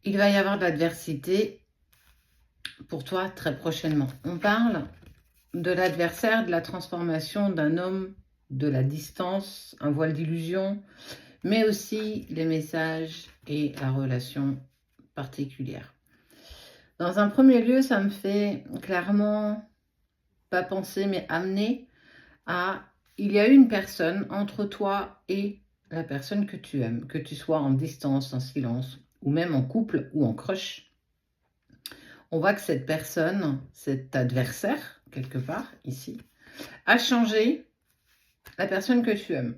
Il va y avoir de l'adversité pour toi très prochainement. On parle de l'adversaire, de la transformation d'un homme, de la distance, un voile d'illusion, mais aussi les messages et la relation particulière. Dans un premier lieu, ça me fait clairement pas penser, mais amener à il y a une personne entre toi et la personne que tu aimes, que tu sois en distance, en silence, ou même en couple ou en crush. On voit que cette personne, cet adversaire, quelque part, ici, a changé la personne que tu aimes.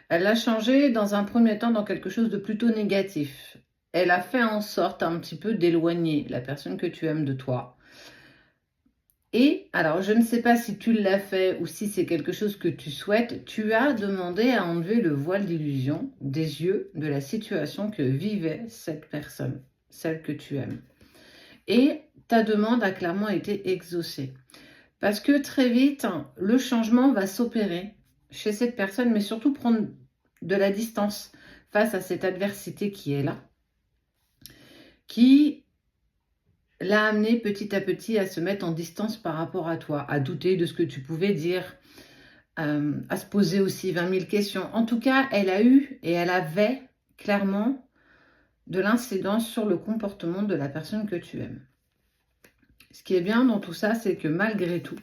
Elle l'a changé dans un premier temps dans quelque chose de plutôt négatif. Elle a fait en sorte un petit peu d'éloigner la personne que tu aimes de toi. Et alors, je ne sais pas si tu l'as fait ou si c'est quelque chose que tu souhaites, tu as demandé à enlever le voile d'illusion des yeux de la situation que vivait cette personne, celle que tu aimes. Et ta demande a clairement été exaucée. Parce que très vite, le changement va s'opérer chez cette personne, mais surtout prendre de la distance face à cette adversité qui est là, qui l'a amené petit à petit à se mettre en distance par rapport à toi, à douter de ce que tu pouvais dire, à se poser aussi 20 000 questions. En tout cas, elle a eu et elle avait clairement de l'incidence sur le comportement de la personne que tu aimes. Ce qui est bien dans tout ça, c'est que malgré tout,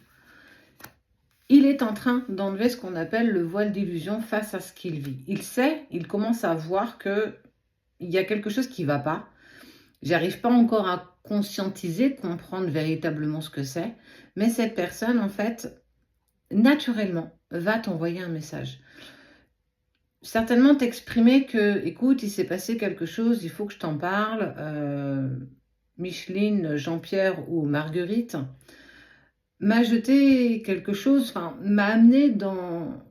il est en train d'enlever ce qu'on appelle le voile d'illusion face à ce qu'il vit. Il sait, il commence à voir qu'il y a quelque chose qui ne va pas. J'arrive pas encore à conscientiser, comprendre véritablement ce que c'est, mais cette personne, en fait, naturellement, va t'envoyer un message. Certainement t'exprimer que, écoute, il s'est passé quelque chose, il faut que je t'en parle. Micheline, Jean-Pierre ou Marguerite m'a jeté quelque chose, enfin, m'a amené dans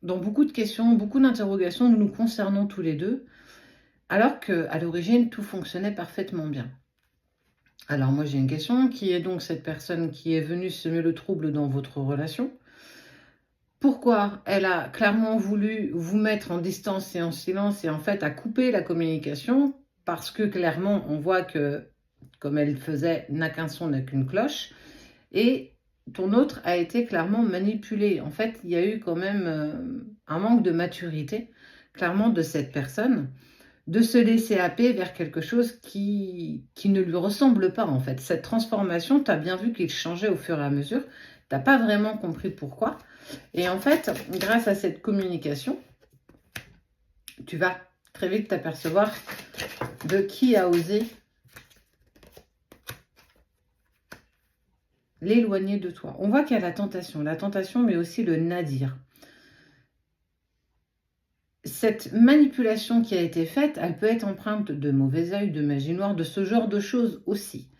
beaucoup de questions, beaucoup d'interrogations nous concernant tous les deux, alors qu'à l'origine, tout fonctionnait parfaitement bien. Alors moi j'ai une question, qui est donc cette personne qui est venue semer le trouble dans votre relation? Pourquoi elle a clairement voulu vous mettre en distance et en silence et en fait a coupé la communication? Parce que clairement on voit que, comme elle faisait, n'a qu'un son, n'a qu'une cloche. Et ton autre a été clairement manipulé. En fait, il y a eu quand même un manque de maturité, clairement, de cette personne, de se laisser happer vers quelque chose qui ne lui ressemble pas, en fait. Cette transformation, tu as bien vu qu'il changeait au fur et à mesure. Tu n'as pas vraiment compris pourquoi. Et en fait, grâce à cette communication, tu vas très vite t'apercevoir de qui a osé l'éloigner de toi. On voit qu'il y a la tentation, mais aussi le nadir. Cette manipulation qui a été faite, elle peut être empreinte de mauvais œil, de magie noire, de ce genre de choses aussi.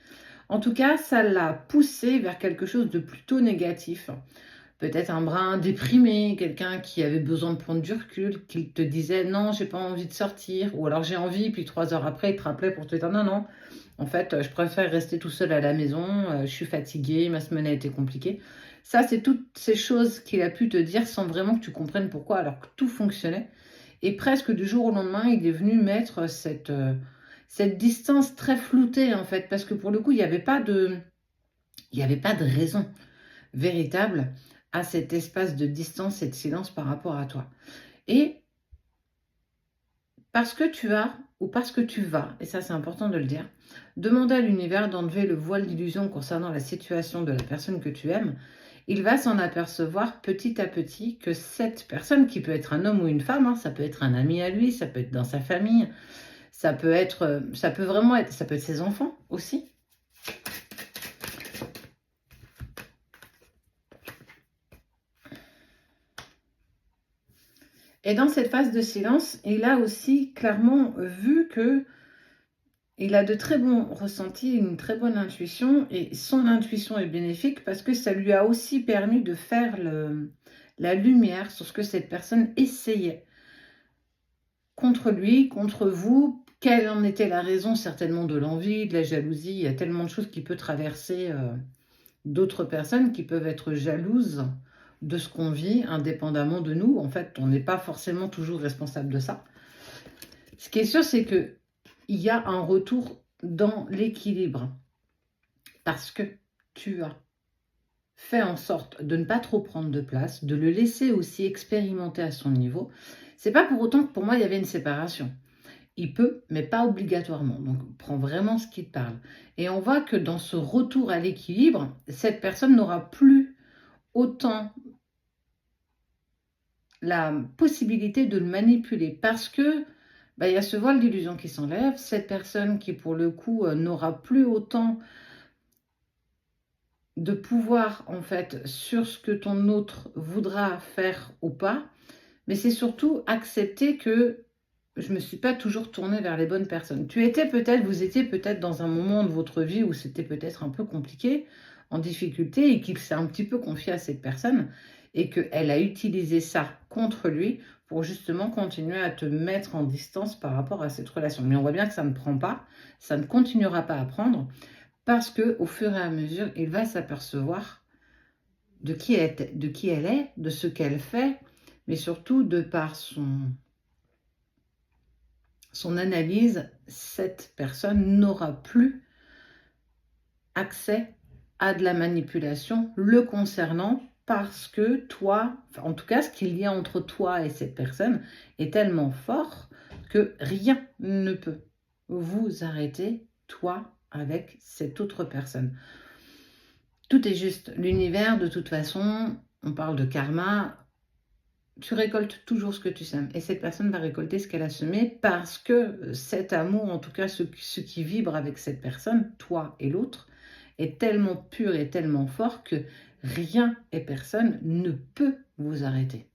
En tout cas, ça l'a poussé vers quelque chose de plutôt négatif. Peut-être un brin déprimé, quelqu'un qui avait besoin de prendre du recul, qui te disait non, j'ai pas envie de sortir, ou alors j'ai envie, puis 3 heures après, il te rappelait pour te dire non, non, en fait, je préfère rester tout seul à la maison, je suis fatiguée, ma semaine a été compliquée. Ça, c'est toutes ces choses qu'il a pu te dire sans vraiment que tu comprennes pourquoi, alors que tout fonctionnait. Et presque du jour au lendemain, il est venu mettre cette distance très floutée, en fait, parce que pour le coup, il y avait pas de raison véritable à cet espace de distance et de silence par rapport à toi. Et parce que tu as, ou parce que tu vas, et ça c'est important de le dire, demander à l'univers d'enlever le voile d'illusion concernant la situation de la personne que tu aimes, il va s'en apercevoir petit à petit que cette personne, qui peut être un homme ou une femme, ça peut être un ami à lui, ça peut être dans sa famille, ça peut vraiment être, ça peut être ses enfants aussi. Et dans cette phase de silence, il a aussi clairement vu que il a de très bons ressentis, une très bonne intuition, et son intuition est bénéfique parce que ça lui a aussi permis de faire la lumière sur ce que cette personne essayait contre lui, contre vous. Quelle en était la raison? Certainement de l'envie, de la jalousie. Il y a tellement de choses qui peuvent traverser d'autres personnes qui peuvent être jalouses de ce qu'on vit, indépendamment de nous. En fait, on n'est pas forcément toujours responsable de ça. Ce qui est sûr, c'est que il y a un retour dans l'équilibre. Parce que tu as fait en sorte de ne pas trop prendre de place, de le laisser aussi expérimenter à son niveau. C'est pas pour autant que pour moi, il y avait une séparation. Il peut, mais pas obligatoirement. Donc, prends vraiment ce qui te parle. Et on voit que dans ce retour à l'équilibre, cette personne n'aura plus autant la possibilité de le manipuler parce que il y a ce voile d'illusion qui s'enlève. Cette personne qui, pour le coup, n'aura plus autant de pouvoir, en fait, sur ce que ton autre voudra faire ou pas. Mais c'est surtout accepter que je ne me suis pas toujours tournée vers les bonnes personnes. Vous étiez peut-être dans un moment de votre vie où c'était peut-être un peu compliqué, en difficulté, et qu'il s'est un petit peu confié à cette personne, et qu'elle a utilisé ça contre lui pour justement continuer à te mettre en distance par rapport à cette relation. Mais on voit bien que ça ne prend pas, ça ne continuera pas à prendre, parce qu'au fur et à mesure, il va s'apercevoir de qui elle est, de ce qu'elle fait, mais surtout de par son analyse, cette personne n'aura plus accès à de la manipulation le concernant parce que toi, en tout cas ce qu'il y a entre toi et cette personne est tellement fort que rien ne peut vous arrêter, toi, avec cette autre personne. Tout est juste. L'univers, de toute façon, on parle de karma, tu récoltes toujours ce que tu sèmes. Et cette personne va récolter ce qu'elle a semé parce que cet amour, en tout cas ce qui vibre avec cette personne, toi et l'autre, est tellement pur et tellement fort que rien et personne ne peut vous arrêter.